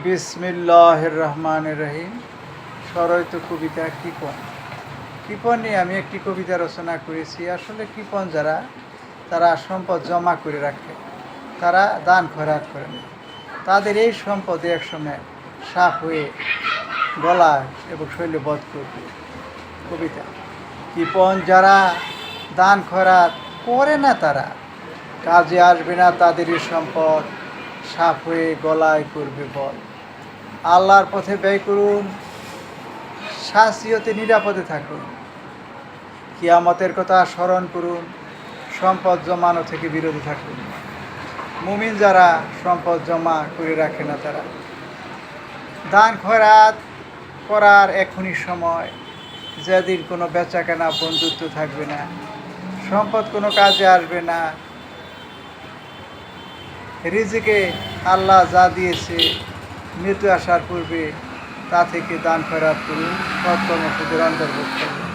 বিসমিল্লাহির রহমানির রহিম। স্বরচিত কবিতা কৃপণ। কৃপণ নিয়ে আমি একটি কবিতা রচনা করেছি। আসলে কৃপণ যারা, তারা সম্পদ জমা করে রাখে, তারা দান খয়রাত করে না। তাদের এই সম্পদ একসময় সাপ হয়ে গলায় এবং শৈলে বধ করবে। কবিতা। কৃপণ যারা দান খয়রাত করে না, তারা কাজে আসবে না, তাদেরই সম্পদ সাপ হয়ে গলায় করবে বধ। আল্লাহর পথে ব্যয় করুন, শাসিয়তে নিরাপদে থাকুন। কিয়ামতের কথা স্মরণ করুন, সম্পদ জমানো থেকে বিরত থাকুন। মুমিন যারা সম্পদ জমা করে রাখে না, তারা দান খয়রাত করার এখনই সময়। যেদিন কোনো বেচাকেনা বন্ধুত্ব থাকবে না, সম্পদ কোনো কাজে আসবে না। রিজিকে আল্লাহ যা দিয়েছে, মৃত্যু আসার পূর্বে তা থেকে দান খয়রাত করুন, সৎকর্ম সুদের অন্তর্ভুক্ত করুন।